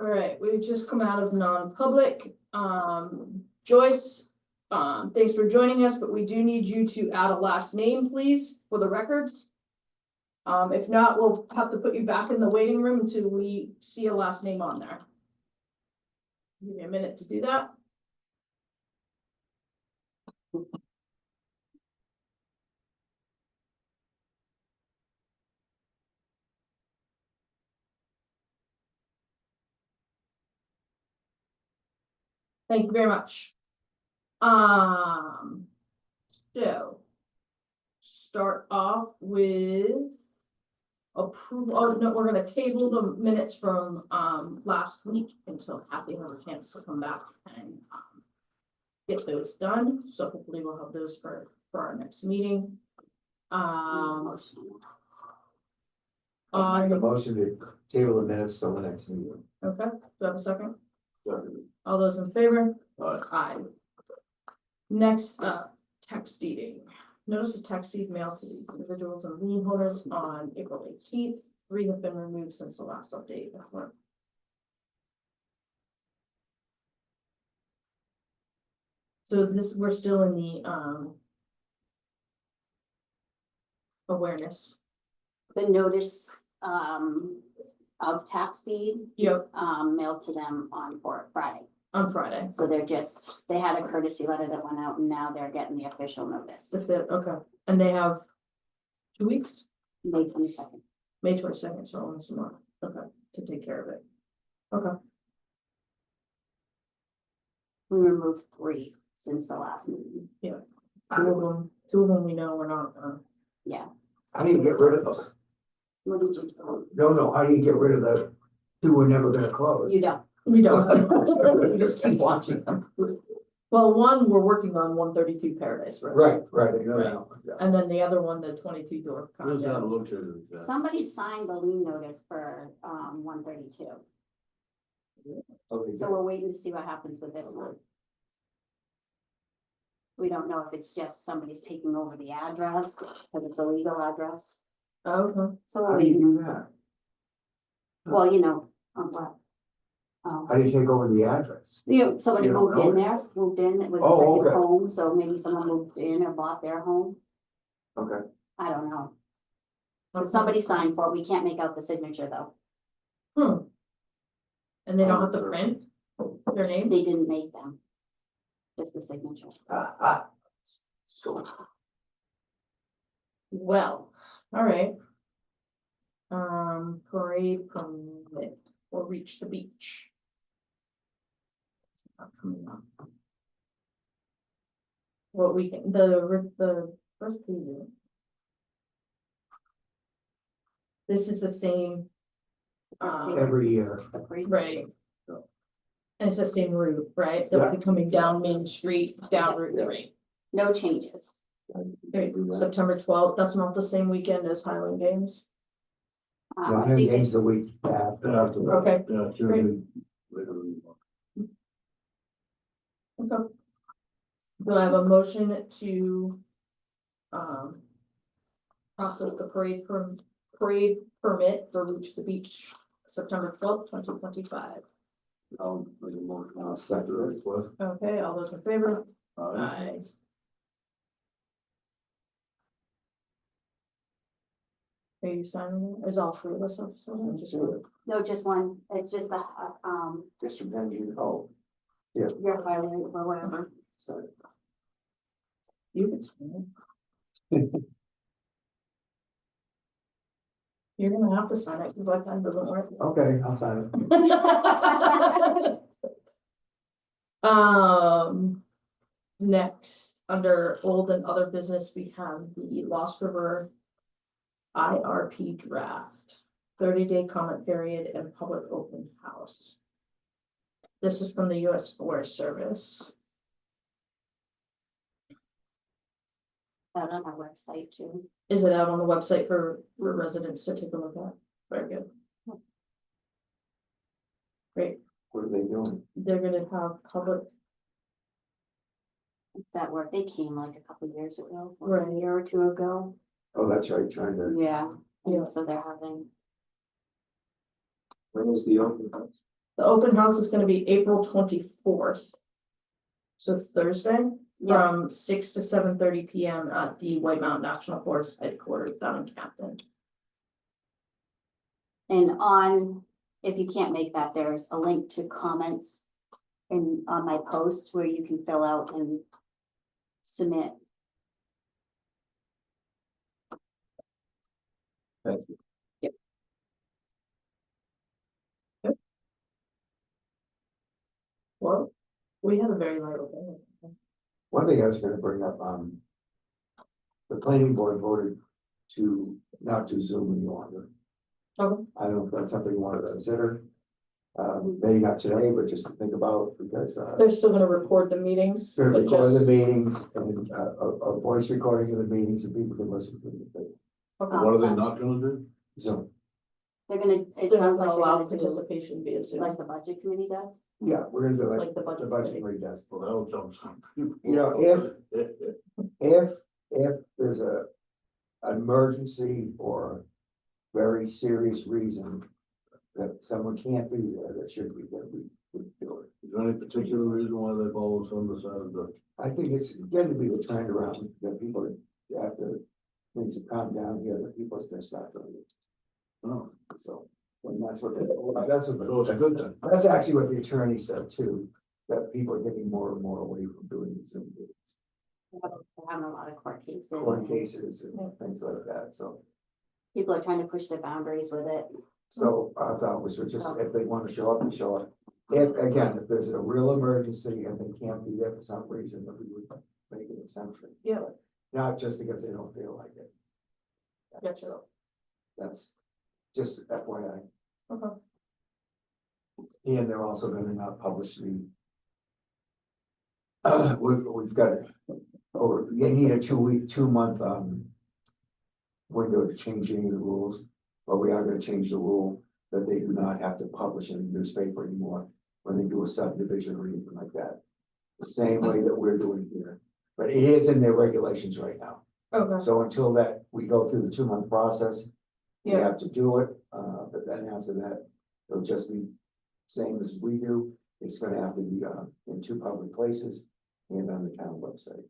All right, we've just come out of non-public. Joyce, thanks for joining us, but we do need you to add a last name, please, for the records. If not, we'll have to put you back in the waiting room until we see a last name on there. Give me a minute to do that. Thank you very much. So start off with approval. Oh, no, we're gonna table the minutes from last week until Kathy has a chance to come back and get those done. So hopefully we'll have those for our next meeting. I make a motion to table the minutes till the next meeting. Okay, do I have a second? All those in favor? Aye. Next up, text deeding. Notice a text deed mailed to these individuals and lien holders on April 18th. 3 have been removed since the last update. So this, we're still in the awareness. The notice of tax deed Yep, mailed to them on Friday. on Friday. So they had a courtesy letter that went out and now they're getting the official notice. The 5th, okay. And they have 2 weeks? May 22nd. May 22nd, so almost a month. Okay, to take care of it. Okay. We removed 3 since the last meeting. Two of them we know we're not Yeah. How do you get rid of those? What did you? No, how do you get rid of the two we're never gonna close? You don't. We don't. We just keep watching them. Well, one, we're working on 132 Paradise Road. Right, I know that one, yeah. And then the other one, the 22 Dorf Where's that condo. located? Somebody signed the lien notice for 132. Okay, So we're waiting to see what happens with this one. We don't know if it's just somebody's taking over the address because it's a legal address. Okay. So we're How do you waiting. do that? Well, you know, what? How do you take over the address? Somebody You don't moved know in it? there, it was a Oh, second okay. home, so maybe someone moved in or bought their home. Okay. I don't know. But somebody signed for it. We can't make out the signature though. And they don't have to print their names? They didn't make them. Just a signature. So, Well, all right. Parade permit or reach the beach. Not coming up. What we can, the first preview. This is the same. every year. Right. And it's the same route, right? They'll be coming down Main Street, down Route 3. No changes. Okay, September 12th, that's not the same weekend as Highland Games. I The think games the week after. Okay. Yeah, Germany, literally. Okay. Do I have a motion to process the parade permit for Reach the Beach, September 12th, 2025? I'll second it, was. Okay, all those in favor? Aye. Are you signing it? Is all 3 of us up? Just one? No, just one. It's just the District engineer, oh, your highway or whatever. sorry. You can sign it. You're gonna have to sign it because my pen doesn't work. Okay, I'll sign it. Next, under old and other business, we have the Lost River IRP draft, 30-day comment period and public open house. This is from the US Forest Service. Out on our website too. Is it out on the website for residents to take a look at? Very good. Great, What are they doing? they're gonna have public, It's that work. They came like a couple years ago, Right. a year or 2 ago. Oh, that's right, trying to, Yeah. Yeah. And so they're having, when was the open house? The open house is gonna be April 24th. So Thursday, Yeah, from 6 to 7:30 PM at the White Mountain National Forest headquarters down in Captain. and on, if you can't make that, there's a link to comments on my post where you can fill out and submit. Thank you. Well, we had a very light opening. One thing I was gonna bring up, the planning board voted to not do Zoom any longer. Okay. I don't know if that's something you want to consider. Maybe not today, but just to think about, because, They're still gonna record the meetings, they're but recording the just, meetings and, a voice recording of the meetings and people can listen to it. okay. What are they not gonna do? So, They're gonna, it They're not sounds gonna like allow they're gonna do participation via Zoom. like the budget committee does. yeah, we're gonna do it Like the like the budget budget committee. committee does. Well, that'll jump some. You know, if there's an emergency or very serious reason that someone can't be there, that should be, that we would do it. Is there any particular reason why they've always on the side of the? I think it's going to be the trend around that people have to, things have calmed down here, that people are gonna start doing it. Oh, So, and that's what, so it's a good thing. that's actually what the attorney said too, that people are getting more and more away from doing these Zoom meetings, They're having a lot of court cases. court and cases and things like that, so. People are trying to push their boundaries with it. So I thought was just, if they want to show up, they show up. If, again, if there's a real emergency and they can't be there for some reason, then we would make an exemption. Yeah. Not just because they don't feel like it. Gotcha. So that's just FYI. Okay. And they're also gonna not publish the. We've got, or they need a 2-month, window to change any of the rules, but we are gonna change the rule that they do not have to publish in the newspaper anymore when they do a subdivision or anything like that. The same way that we're doing here, but it is in their regulations right now. Okay, So until that, we go through the 2-month process, we yeah, have to do it, but then after that, it'll just be same as we do. It's gonna have to be, in 2 public places and on the town website,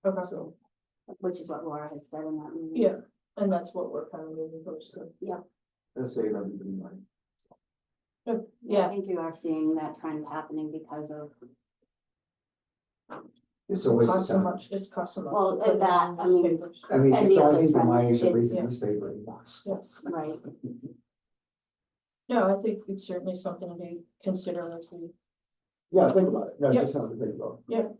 okay, so. Which is what Laura had said in that meeting. yeah, and that's what we're kind of moving towards to. It'll save everybody money. I Yeah, think you are seeing that trend happening because of, It's a waste of costs so time. much, it's cost so much. Well, to put it that, on I mean, papers. I mean, And it's the not other people my trend age that read is- the newspaper anymore. Yes, right, no, I think it's certainly something to consider as we. Yeah, think about it. No, Yeah. just something to think about. Good.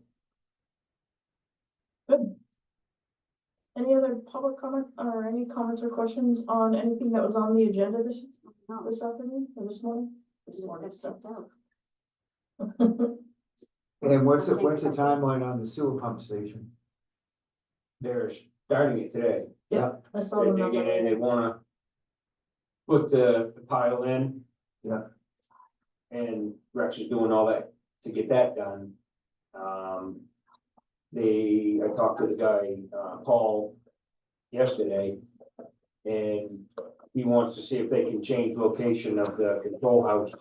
Any other public comment or any comments or questions on anything that was on the agenda no, this afternoon or this morning? this This is morning good stuff. stuff out. And what's Okay. the timeline on the sewer pump station? They're starting it today. I saw They're the digging in, they number. wanna put the pile in. Yeah. And Rex is doing all that to get that done. I talked to the guy, Paul, yesterday. And he wants to see if they can change location of the control house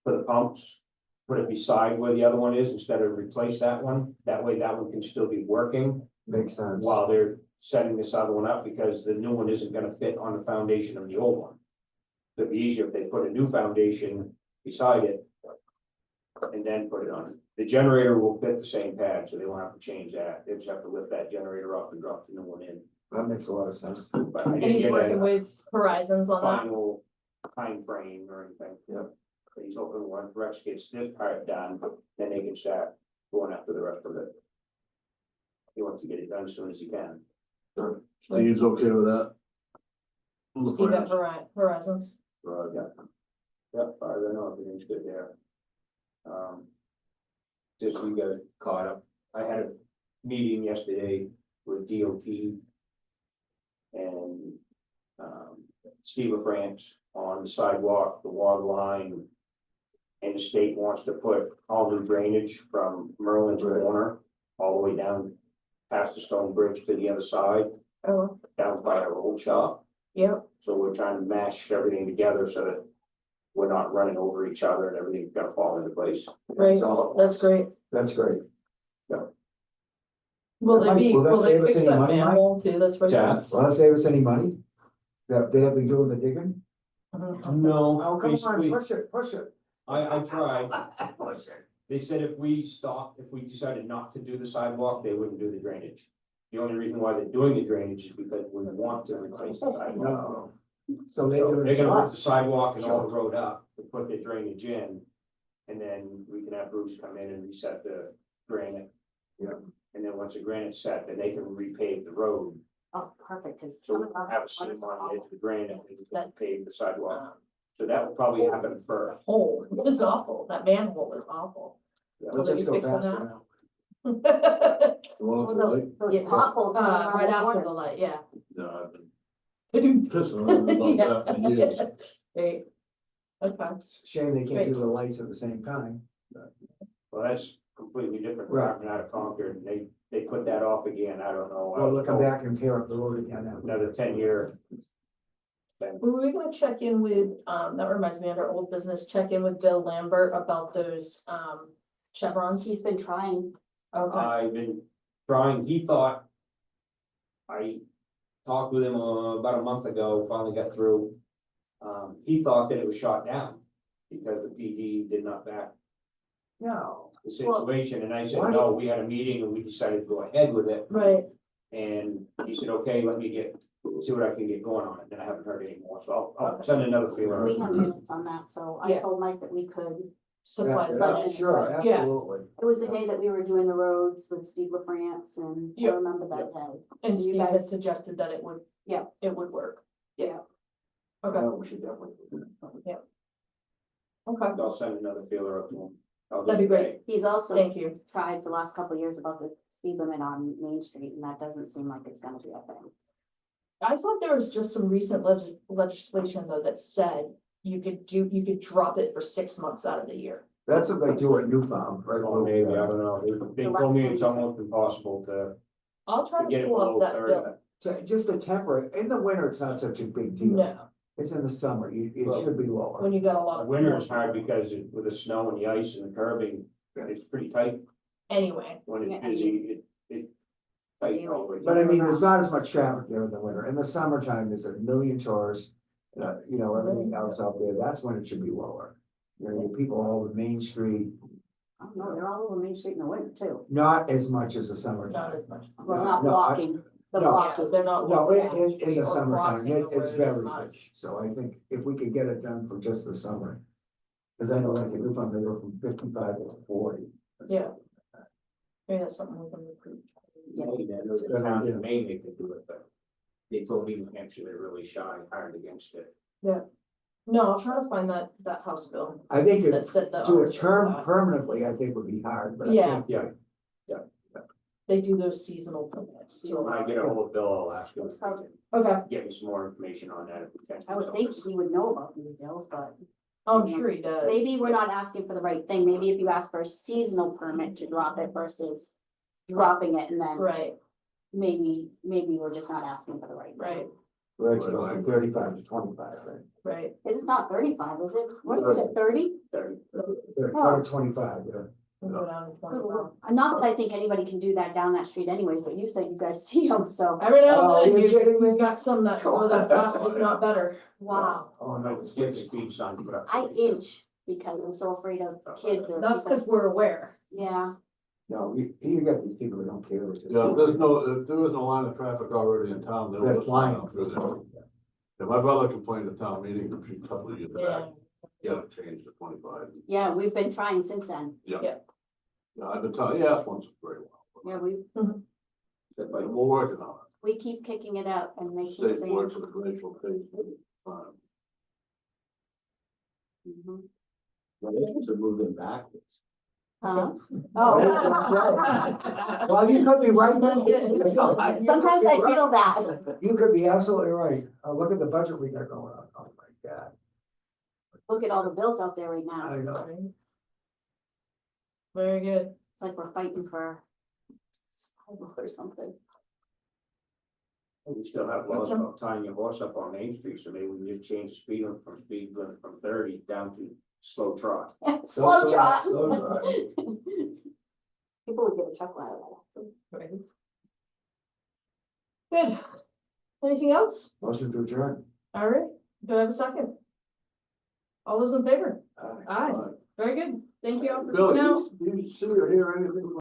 for the pumps. Put it beside where the other one is instead of replace that one. That way that one can still be working Makes sense. while they're setting this other one up, because the new one isn't gonna fit on the foundation of the old one. It'd be easier if they put a new foundation beside it. And then put it on. The generator will fit the same pad, so they won't have to change that. They just have to lift that generator up and drop the new one in. That makes a lot of sense. But I And didn't he's get working a with Horizons on that. final time frame or anything. Yeah. But he's hoping once Rex gets this part done, then they can start going after the rest of it. He wants to get it done as soon as he can. Steve's okay with that? Steve at Horizons. Right, yeah. Yep, I don't know, everything's good there. Just so you guys caught up, I had a meeting yesterday with DOT. And, Steve France on the sidewalk, the water line. And the state wants to put all the drainage from Merlin's Corner all the way down past the stone bridge to the other side, Oh, down by our old shop. yeah, So we're trying to mash everything together so that we're not running over each other and everything's gonna fall into place. Right, So, that's great. That's great. Will they Mike, be, will that will they save us fix any that money, Mike? manhole too, that's right. Yeah. Will that save us any money? That they have been doing the digging? No, Oh, come on, basically, push it. I tried. Push it. They said if we decided not to do the sidewalk, they wouldn't do the drainage. The only reason why they're doing the drainage is because we want to replace the sidewalk. No. So they So do it they're to gonna rip the us. sidewalk and all the road up to put the drainage in. And then we can have Bruce come in and reset the granite. Yeah. And then once the granite's set, then they can repave the road. Oh, perfect, cause. So we don't have a seam on the edge of the granite and then pave the sidewalk. So that will probably happen first. Hole, it was awful, that manhole was awful. Let's Will just they go be fixing faster that? now. You want it to light? Those Yeah. potholes. going around Right the after the corners. light, yeah. No, I've been pissing on it about that for years. Right. Okay, Shame they can't do the lights at the same time. Well, that's completely different, Right. driving out of Concord, and they put that off again, I don't know. Well, look, come back and tear up the road again now. Another 10-year. we're gonna check in with, that reminds me, under old business, check in with Bill Lambert about those, chevrons. He's been trying. Okay, I've been trying, he thought. I talked with him about a month ago, finally got through. He thought that it was shot down because the PD did not back No, the situation, and I said, Why? no, we had a meeting and we decided to go ahead with it. right, And he said, okay, let me see what I can get going on it, and I haven't heard anymore, so I'll send another feeler. We have minutes on that, so I Yeah. told Mike that we could. supply the yeah, minutes. sure, Yeah. absolutely. It was the day that we were doing the roads with Steve LaFrance and I Yeah. remember that day. And You Steve had guys- suggested that it would. Yeah. It would work, yeah. Okay, We should definitely. do that. okay, I'll send another feeler up to him. I'll do That'd be it great. today. He's also thank you. tried the last couple of years about the speed limit on Main Street and that doesn't seem like it's gonna be a thing. I thought there was just some recent legislation though that said you could drop it for 6 months out of the year. That's what they do at Newfound, right? Or maybe, I don't know, they told me it's almost impossible to I'll try get to it pull below up that 30. bill. So just a temporary, in the winter, it's not such a big deal. No, It's in the summer, it Well, should be lower. when you got a lot of. Winter is hard because with the snow and the ice and the curbing, it's pretty tight. Anyway, When it's Yeah. busy, it tight always. But I mean, there's not as much traffic there in the winter. In the summertime, there's a million tourists. You know, everything else out there, that's when it should be lower. You know, people all over Main Street, I don't know, they're all over Main Street in the winter too. not as much as the not summertime. as much. Well, No, not no, walking, the no. Yeah, walking. they're not. No, walking in, down the in street the or summertime, crossing the it's road as very much. busy. So I think if we could get it done for just the summer. Cause I know like in Newfound, they go from 55 to 40. Yeah. Maybe that's something we can recruit. Maybe that those towns in Maine, they could do it, but they told me New Hampshire, they're really shy, hard against it. No, I'll try to find that House bill I think that it, said that. to a term permanently, I think would be hard, but I Yeah. think. Yeah. They do those seasonal permits. So when I get a hold of Bill, I'll ask him It's hard. to Okay, get me some more information on that. if we can do I would think something. he would know about these bills, but I'm sure he does. maybe we're not asking for the right thing. Maybe if you ask for a seasonal permit to drop it versus dropping it and then Right, maybe we're just not asking for the right thing. right, We're actually going from 35 to 25, right? right. It's not 35, is it? What is it, 30? 30. Oh. Go to 25, yeah. We'll go down to 25. Not that I think anybody can do that down that street anyways, but you said you guys see them, so, Every now Oh, and then, you're kidding me? you've got some that go that fast, if not better. wow. Oh, no, it's get the speed sign put up. I inch because I'm so afraid of kids or That's people. because we're aware. Yeah, No, you got these people that don't care, which is. Yeah, if there is no line of traffic already in town, they'll They're just flying. fly through there. Yeah, my brother complained at town meeting a few couple of years Yeah, back, yeah, it changed to 25. yeah, we've been trying since then. Yeah, I've been telling, yeah, that's once very Yeah, well. But we're working on we keep kicking it up and they it. keep State saying. works with the glacial phase. Mhm. To move them backwards. Huh? Oh. Well, you could be right. there. Sometimes I feel that. You could be absolutely right. Look at the budget we got going on. Oh my God. Look at all the bills out there right now. I know. very good. It's like we're fighting for survival or something. We still have laws about tying your horse up on Main Street, so maybe we can just change the speed limit from limit from 30 down to slow trot. Slow trot. Slow trot. People would get a chuckle out of that. Right. Good. Anything else? Motion to adjourn. All right, do I have a second? All those in favor? Aye. Very good. Thank you all for coming Billy, out. you see or hear anything